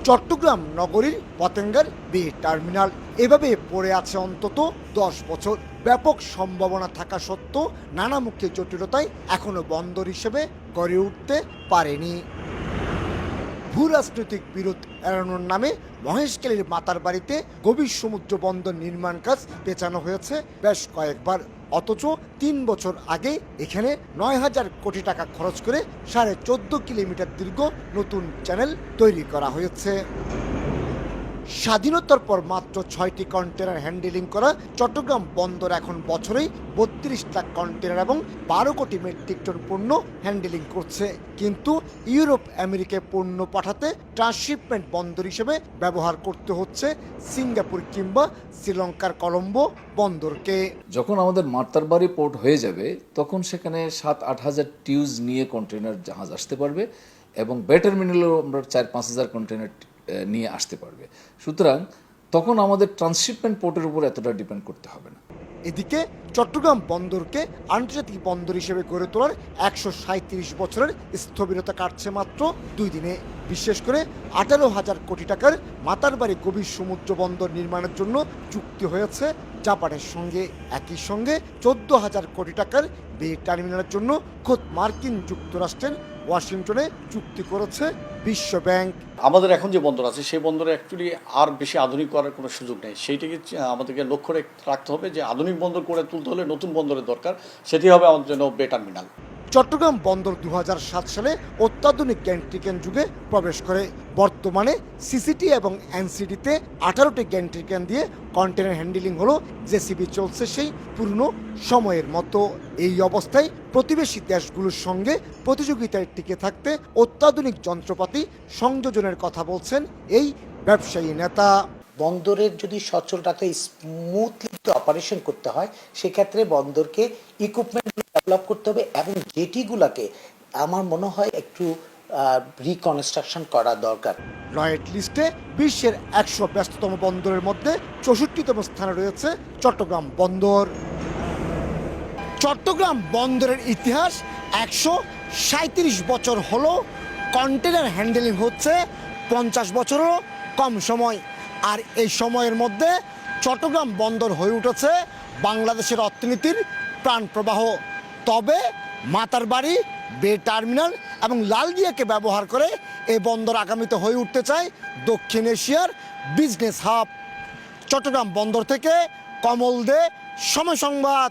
চট্টগ্রাম নগরীর পতেঙ্গার বে টার্মিনাল এভাবে পড়ে আছে অন্তত 10 বছর। ব্যাপক সম্ভাবনা থাকা সত্ত্বেও নানামুখী জটিলতায় এখনো বন্দর হিসেবে গড়ে উঠতে পারেনি। ভূরাজনৈতিক বিরোধ এড়ানোর নামে মহেশখালীর মাতার বাড়িতে গভীর সমুদ্র বন্দর নির্মাণ কাজ পেছানো হয়েছে বেশ কয়েকবার, অথচ 3 বছর আগে এখানে 9,000 কোটি টাকা খরচ করে 14.5 কিলোমিটার দীর্ঘ নতুন চ্যানেল তৈরি করা হয়েছে। স্বাধীনতার পর মাত্র 6টি কন্টেনার হ্যান্ডেলিং করা চট্টগ্রাম বন্দর এখন বছরেই 32 লাখ কন্টেনার এবং 12 কোটি মেট্রিক টন পণ্য হ্যান্ডেলিং করছে। কিন্তু ইউরোপ আমেরিকায় পণ্য পাঠাতে ট্রান্সশিপমেন্ট বন্দর হিসেবে ব্যবহার করতে হচ্ছে সিঙ্গাপুর কিংবা শ্রীলঙ্কার কলম্বো বন্দরকে। যখন আমাদের মাতারবাড়ি পোর্ট হয়ে যাবে তখন সেখানে 7-8 হাজার টিউজ নিয়ে কন্টেনার জাহাজ আসতে পারবে এবং বে টার্মিনালেও আমরা 4-5 হাজার কন্টেনার নিয়ে আসতে পারবে। সুতরাং তখন আমাদের ট্রান্সশিপমেন্ট পোর্টের উপর এতটা ডিপেন্ড করতে হবে না। এদিকে চট্টগ্রাম বন্দরকে আন্তর্জাতিক বন্দর হিসেবে গড়ে তোলার 137 বছরের স্থবিরতা কাটছে মাত্র 2 দিনে। বিশেষ করে 18,000 কোটি টাকার মাতারবাড়ি গভীর সমুদ্র বন্দর নির্মাণের জন্য চুক্তি হয়েছে জাপানের সঙ্গে। একই সঙ্গে 14,000 কোটি টাকার বে টার্মিনালের জন্য খোদ মার্কিন যুক্তরাষ্ট্রের ওয়াশিংটনে চুক্তি করেছে বিশ্ব ব্যাংক। আমাদের এখন যে বন্দর আছে সেই বন্দরে অ্যাকচুয়ালি আর বেশি আধুনিক করার কোনো সুযোগ নেই। সেইটাকে আমাদেরকে লক্ষ্য রাখতে হবে যে আধুনিক বন্দর করে তুলতে হলে নতুন বন্দরের দরকার, সেটি হবে আমাদের জন্য বে টার্মিনাল। চট্টগ্রাম বন্দর 2007 সালে অত্যাধুনিক গ্যান্ট্রিক্যান যুগে প্রবেশ করে। বর্তমানে সিসিটি এবং এনসিডিতে 18টি গ্যান্ট্রিক্যান দিয়ে কন্টেনার হ্যান্ডেলিং হলো জেসিবি চলছে সেই পুরনো সময়ের মতো। এই অবস্থায় প্রতিবেশী দেশগুলোর সঙ্গে প্রতিযোগিতায় টিকে থাকতে অত্যাধুনিক যন্ত্রপাতি সংযোজনের কথা বলছেন এই ব্যবসায়ী নেতা। বন্দরের যদি সচলটাকে স্মুথলি অপারেশন করতে হয় সেক্ষেত্রে বন্দরকে ইকুইপমেন্ট ডেভেলপ করতে হবে এবং জেটিগুলোকে আমার মনে হয় একটু রিকনস্ট্রাকশন করা দরকার। লয়েড লিস্টে বিশ্বের 100 ব্যস্ততম বন্দরের মধ্যে 64তম স্থানে রয়েছে চট্টগ্রাম বন্দর। চট্টগ্রাম বন্দরের ইতিহাস 137 বছর হলো। কন্টেনার হ্যান্ডেলিং হচ্ছে 50 বছরেরও কম সময়। আর এই সময়ের মধ্যে চট্টগ্রাম বন্দর হয়ে উঠেছে বাংলাদেশের অর্থনীতির প্রাণপ্রবাহ। তবে মাতারবাড়ি, বে টার্মিনাল এবং লালদিয়াকে ব্যবহার করে এই বন্দর আগামীতে হয়ে উঠতে চায় দক্ষিণ এশিয়ার বিজনেস হাব। চট্টগ্রাম বন্দর থেকে কমল দে, সময় সংবাদ।